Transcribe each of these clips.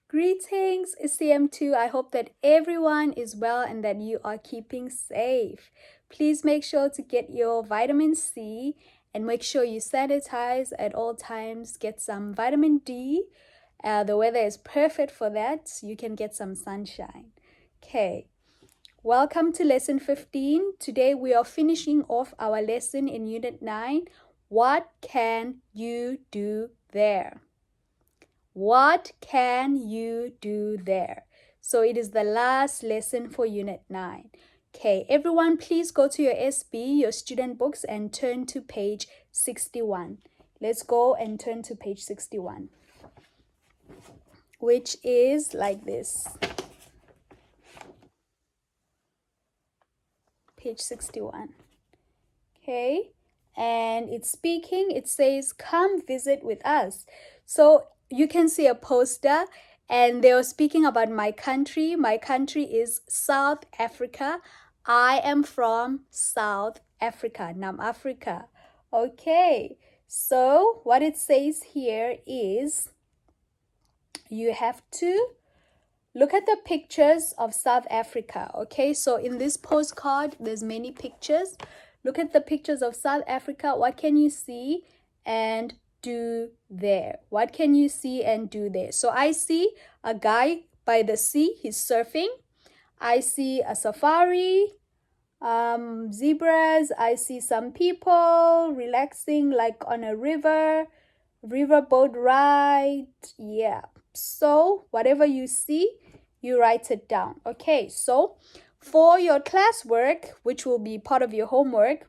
Greetings, CM2. I hope that everyone is well and that you are keeping safe. Please make sure to get your vitamin C and make sure you sanitize at all times. Get some vitamin D. The weather is perfect for that. You can get some sunshine. Okay. Welcome to lesson 15. Today we are finishing off our lesson in unit 9. What can you do there? What can you do there? So it is the last lesson for unit 9. Okay, everyone please go to your SB, your student books, and turn to page 61. Let's go and turn to page 61, which is like this. Page 61. Okay, and it's speaking. It says, come visit with us. So you can see a poster and they are speaking about my country. My country is South Africa. I am from South Africa, Nam Africa. Okay, so what it says here is you have to look at the pictures of South Africa. Okay, so in this postcard, there's many pictures. Look at the pictures of South Africa. What can you see and do there? What can you see and do there? So I see a guy by the sea. He's surfing. I see a safari, zebras. I see some people relaxing like on a riverboat ride. Yeah. So whatever you see, you write it down. Okay, so for your classwork, which will be part of your homework,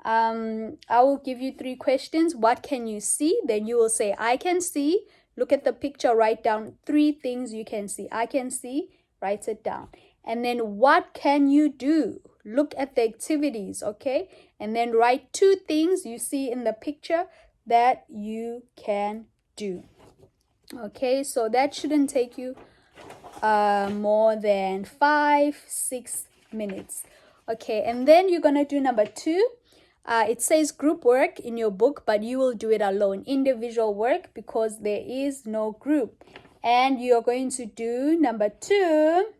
I will give you 3 questions. What can you see? Then you will say, I can see. Look at the picture, write down 3 things you can see. I can see, write it down. And then what can you do? Look at the activities, okay? And then write 2 things you see in the picture that you can do. Okay, so that shouldn't take you more than 5-6 minutes. Okay, and then you're gonna do number 2. It says group work in your book, but you will do it alone, individual work, because there is no group. And you're going to do number 2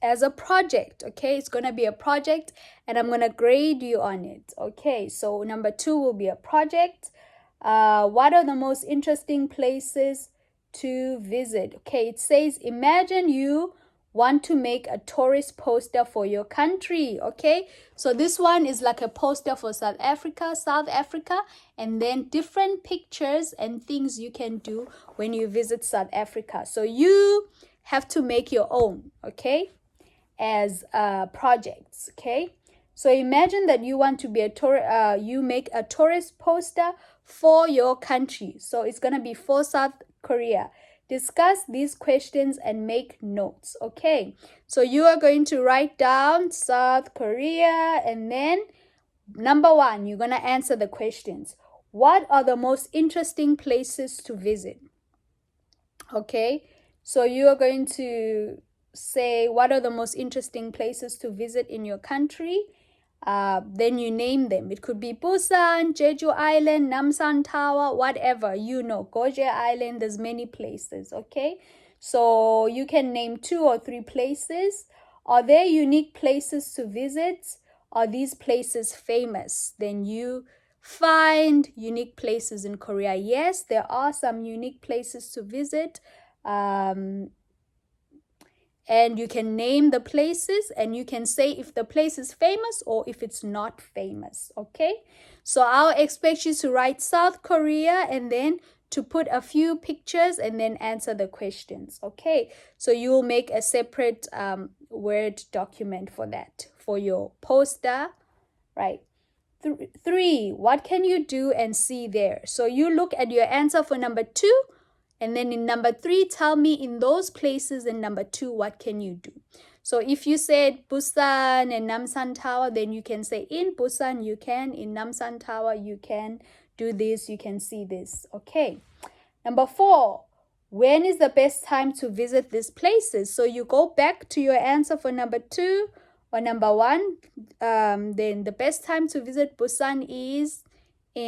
as a project. Okay, it's gonna be a project and I'm gonna grade you on it. Okay, so number 2 will be a project. What are the most interesting places to visit? Okay, it says imagine you want to make a tourist poster for your country. Okay, so this one is like a poster for South Africa, and then different pictures and things you can do when you visit South Africa. So you have to make your own, okay, as projects. Okay, so imagine that you want to be you make a tourist poster for your country. So it's gonna be for South Korea. Discuss these questions and make notes. Okay, so you are going to write down South Korea, and then number 1, you're gonna answer the questions. What are the most interesting places to visit? Okay, so you are going to say what are the most interesting places to visit in your country. Then you name them. It could be Busan, Jeju Island, Namsan Tower, whatever, you know, Goje Island. There's many places. Okay, so you can name 2 or 3 places. Are there unique places to visit? Are these places famous? Then you find unique places in Korea. Yes, there are some unique places to visit. And you can name the places and you can say if the place is famous or if it's not famous. Okay, so I'll expect you to write South Korea and then to put a few pictures and then answer the questions. Okay, so you will make a separate Word document for that, for your poster, right? 3, what can you do and see there? So you look at your answer for number 2. And then in number 3, tell me in those places in number 2, what can you do? So if you said Busan and Namsan Tower, then you can say in Busan you can, in Namsan Tower you can do this, you can see this. Okay. Number 4, when is the best time to visit these places? So you go back to your answer for number 2 or number 1. Then the best time to visit Busan is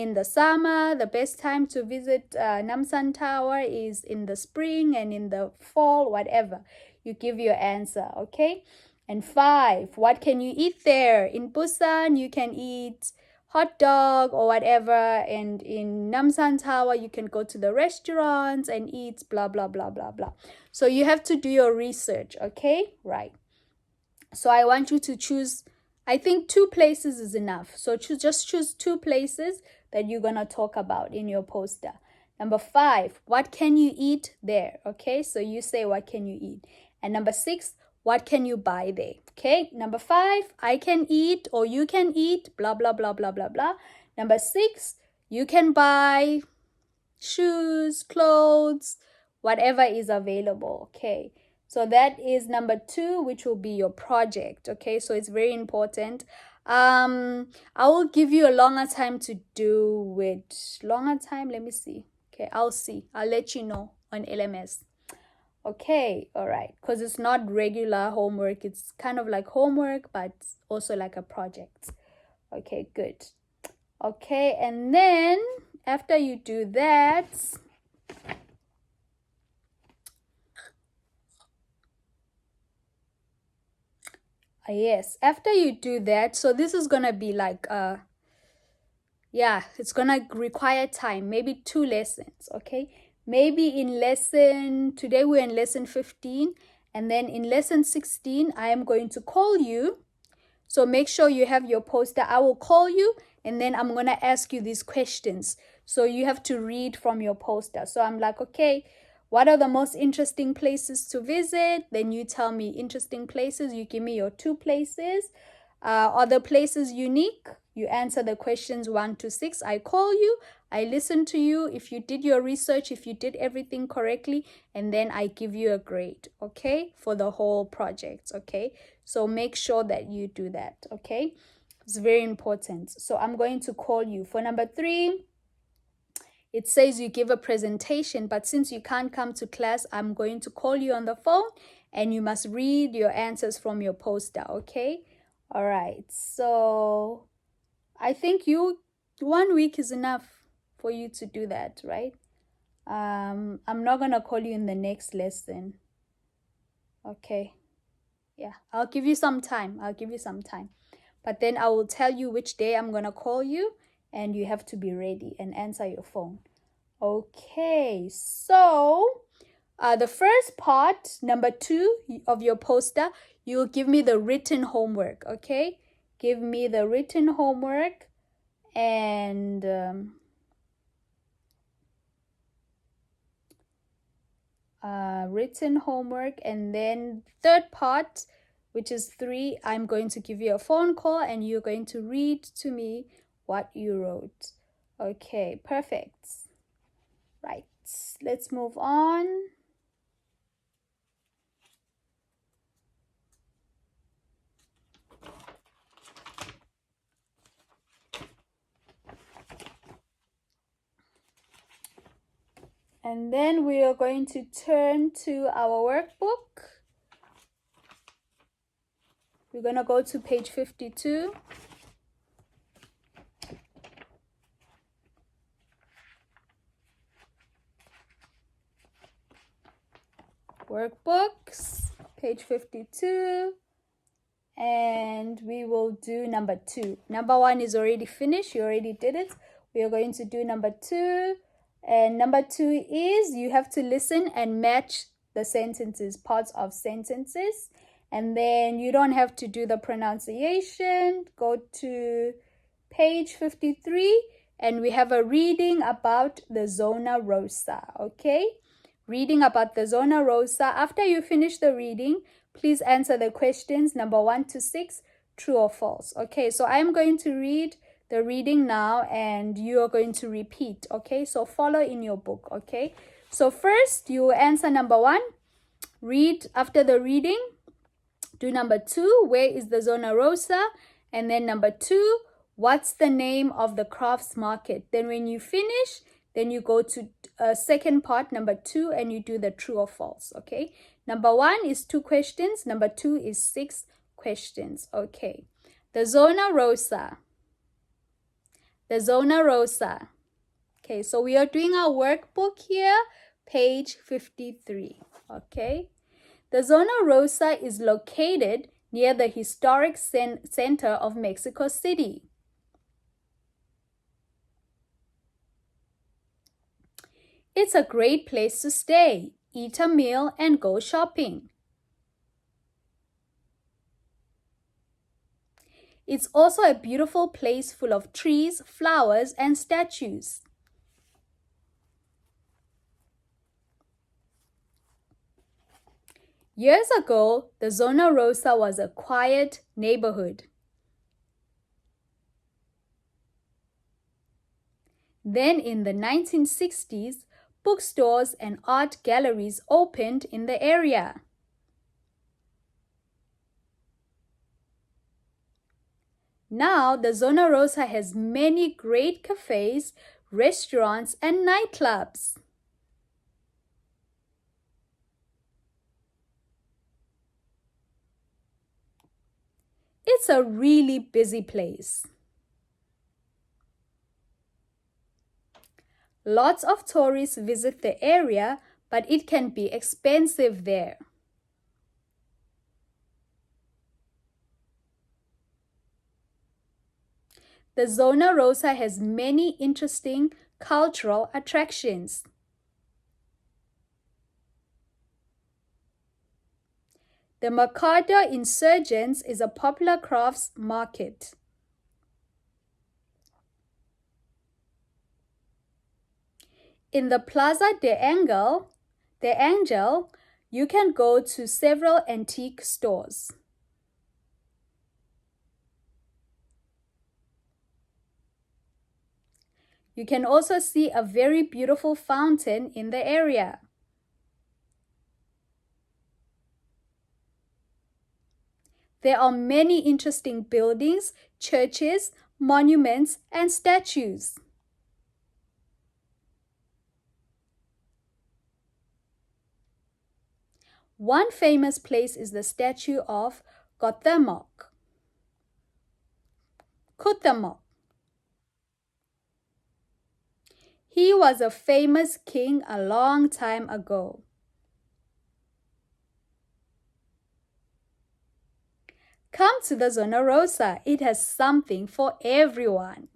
in the summer. The best time to visit Namsan Tower is in the spring and in the fall, whatever. You give your answer, okay? And 5, what can you eat there? In Busan, you can eat hot dog or whatever. And in Namsan Tower, you can go to the restaurants and eat blah, blah, blah, blah, blah. So you have to do your research, okay? Right. So I want you to choose, I think 2 places is enough. So just choose 2 places that you're going to talk about in your poster. Number 5, what can you eat there? Okay, so you say, what can you eat? And number 6, what can you buy there? Okay, number 5, I can eat or you can eat, blah, blah, blah, blah, blah, blah. Number 6, you can buy shoes, clothes, whatever is available. Okay, so that is number 2, which will be your project. Okay, so it's very important. I will give you a longer time to do it. Longer time, let me see. Okay, I'll let you know on LMS. Okay, all right, because it's not regular homework. It's kind of like homework, but also like a project. Okay, good. Okay, and then after you do that, yes, after you do that, so this is gonna be like yeah, it's gonna require time, maybe 2 lessons. Okay, maybe in lesson, today we're in lesson 15, and then in lesson 16 I am going to call you. So make sure you have your poster. I will call you and then I'm gonna ask you these questions, so you have to read from your poster. So I'm like, okay, what are the most interesting places to visit? Then you tell me interesting places. You give me your 2 places. Are the places unique? You answer the questions 1 to 6. I call you, I listen to you, if you did your research, if you did everything correctly, and then I give you a grade, okay, for the whole project. Okay, so make sure that you do that. Okay, it's very important. So I'm going to call you. For number 3, it says you give a presentation, but since you can't come to class, I'm going to call you on the phone and you must read your answers from your poster. Okay, all right, so I think 1 week is enough for you to do that, right? I'm not gonna call you in the next lesson. Okay, yeah, I'll give you some time. But then I will tell you which day I'm gonna call you, and you have to be ready and answer your phone. Okay, so the first part, number 2 of your poster, you'll give me the written homework. Okay, give me the written homework. And written homework, and then third part, which is 3, I'm going to give you a phone call and you're going to read to me what you wrote. Okay, perfect. Right, let's move on. And then we are going to turn to our workbook. We're going to go to page 52. Workbooks, page 52. And we will do number 2. Number 1 is already finished. You already did it. We are going to do number 2. And number 2 is you have to listen and match the sentences, parts of sentences. And then you don't have to do the pronunciation. Go to page 53 and we have a reading about the zona rosa. Okay? Reading about the zona rosa. After you finish the reading, please answer the questions number 1 to 6, true or false. Okay, so I'm going to read the reading now and you are going to repeat. Okay, so follow in your book. Okay, so first you answer number 1, read after the reading. Do number 2, where is the zona rosa? And then number 2, what's the name of the crafts market? Then when you finish, then you go to second part, number 2, and you do the true or false. Okay, number 1 is 2 questions, number 2 is 6 questions. Okay, the zona rosa. the zona rosa. Okay, so we are doing our workbook here, page 53. Okay, the zona rosa is located near the historic center of Mexico City. It's a great place to stay, eat a meal, and go shopping. It's also a beautiful place full of trees, flowers, and statues. Years ago, the Zona Rosa was a quiet neighborhood. Then in the 1960s, bookstores and art galleries opened in the area. Now, the Zona Rosa has many great cafes, restaurants, and nightclubs. It's a really busy place. Lots of tourists visit the area, but it can be expensive there. The Zona Rosa has many interesting cultural attractions. The Mercado Insurgents is a popular crafts market. In the Plaza de Angel, you can go to several antique stores. You can also see a very beautiful fountain in the area. There are many interesting buildings, churches, monuments, and statues. One famous place is the statue of Cuauhtémoc. He was a famous king a long time ago. Come to the Zona Rosa. It has something for everyone.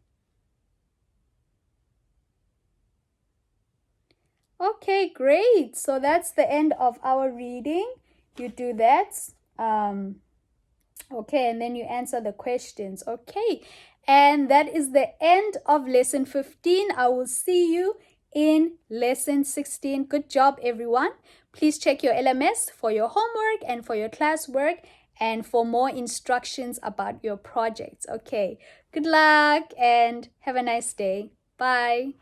Okay, great. So that's the end of our reading. You do that. Okay, and then you answer the questions. Okay, and that is the end of lesson 15. I will see you in lesson 16. Good job, everyone. Please check your LMS for your homework and for your classwork and for more instructions about your projects. Okay, good luck and have a nice day. Bye.